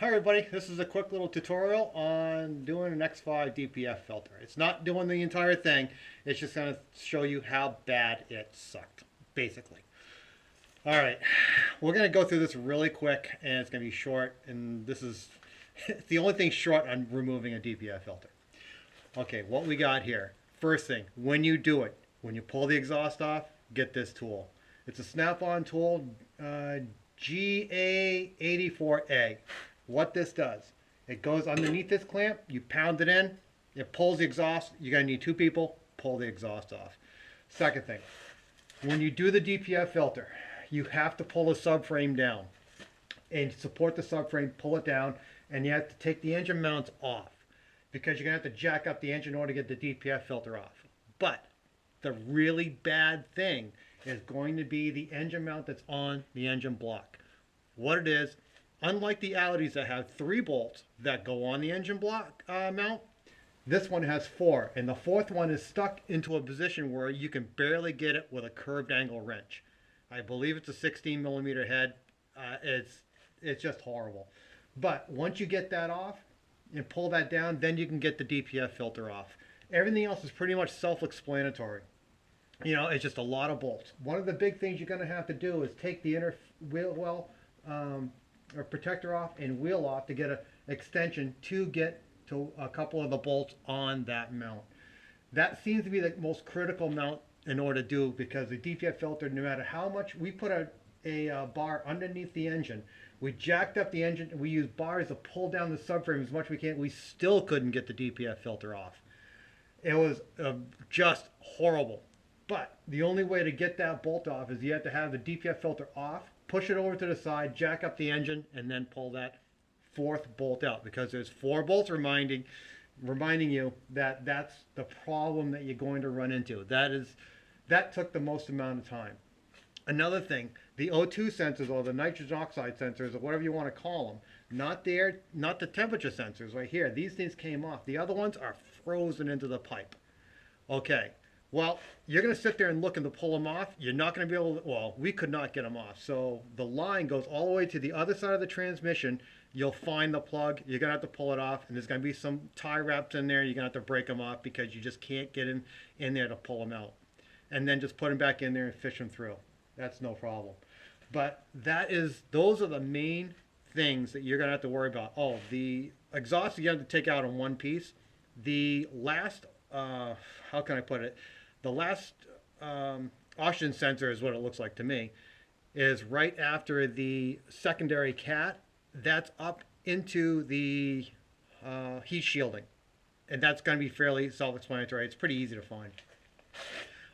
Hi everybody, this is a quick little tutorial on doing an X5 DPF filter. It's not doing the entire thing, it's just going to show you how bad it sucked, basically. Alright, we're going to go through this really quick and it's going to be short, and this is the only thing short on removing a DPF filter. Okay, what we got here. First thing, when you do it, when you pull the exhaust off, get this tool. It's a snap-on tool, GA84A. What this does, it goes underneath this clamp, you pound it in, it pulls the exhaust. You're going to need two people, pull the exhaust off. Second thing, when you do the DPF filter, you have to pull the subframe down. And to support the subframe, pull it down, and you have to take the engine mounts off, because you're going to have to jack up the engine in order to get the DPF filter off. But the really bad thing is going to be the engine mount that's on the engine block. What it is, unlike the Audis that have 3 bolts that go on the engine block mount, this one has 4, and the 4th one is stuck into a position where you can barely get it with a curved angle wrench. I believe it's a 16 millimeter head. It's just horrible. But once you get that off and pull that down, then you can get the DPF filter off. Everything else is pretty much self-explanatory. You know, it's just a lot of bolts. One of the big things you're going to have to do is take the inner wheel well or protector off and wheel off to get an extension to get to a couple of the bolts on that mount. That seems to be the most critical mount in order to do, because the DPF filter, no matter how much we put a bar underneath the engine, we jacked up the engine, we used bars to pull down the subframe as much as we can, we still couldn't get the DPF filter off. It was just horrible. But the only way to get that bolt off is you have to have the DPF filter off, push it over to the side, jack up the engine, and then pull that 4th bolt out, because there's 4 bolts reminding you that that's the problem that you're going to run into. That took the most amount of time. Another thing, the O2 sensors, or the nitrogen oxide sensors, or whatever you want to call them, not the temperature sensors right here. These things came off. The other ones are frozen into the pipe. Okay. Well, you're going to sit there and look and to pull them off. You're not going to be able to, well, we could not get them off. So the line goes all the way to the other side of the transmission. You'll find the plug. You're going to have to pull it off. And there's going to be some tie wraps in there. You're going to have to break them off, because you just can't get in there to pull them out. And then just put them back in there and fish them through. That's no problem. But those are the main things that you're going to have to worry about. Oh, the exhaust you have to take out in one piece. The last, how can I put it? The last oxygen sensor, is what it looks like to me, is right after the secondary cat. That's up into the heat shielding. And that's going to be fairly self-explanatory. It's pretty easy to find.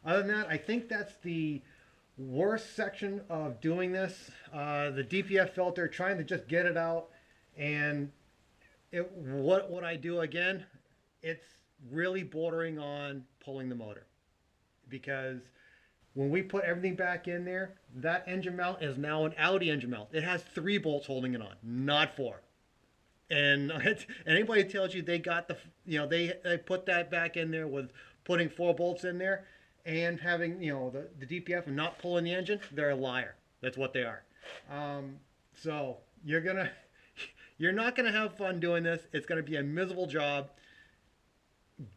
Other than that, I think that's the worst section of doing this. The DPF filter, trying to just get it out. And what I do again, it's really bordering on pulling the motor. Because when we put everything back in there, that engine mount is now an Audi engine mount. It has 3 bolts holding it on, not 4. And anybody tells you they got they put that back in there with putting 4 bolts in there and having, the DPF and not pulling the engine, they're a liar. That's what they are. So you're not gonna have fun doing this. It's gonna be a miserable job.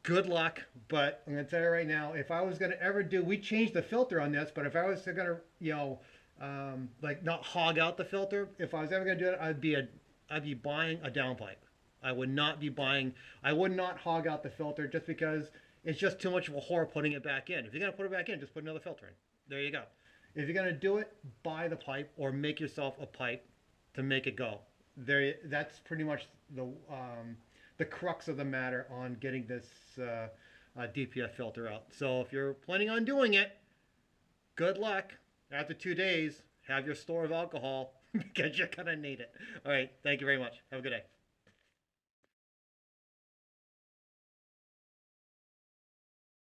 Good luck, but I'm going to tell you right now, if I was going to ever we changed the filter on this, but if I was going to, like not hog out the filter, if I was ever going to do it, I'd be buying a downpipe. I would not hog out the filter, just because it's just too much of a horror putting it back in. If you're going to put it back in, just put another filter in. There you go. If you're going to do it, buy the pipe or make yourself a pipe to make it go. That's pretty much the crux of the matter on getting this DPF filter out. So if you're planning on doing it, good luck. After 2 days, have your store of alcohol, because you're going to need it. All right, thank you very much. Have a good day.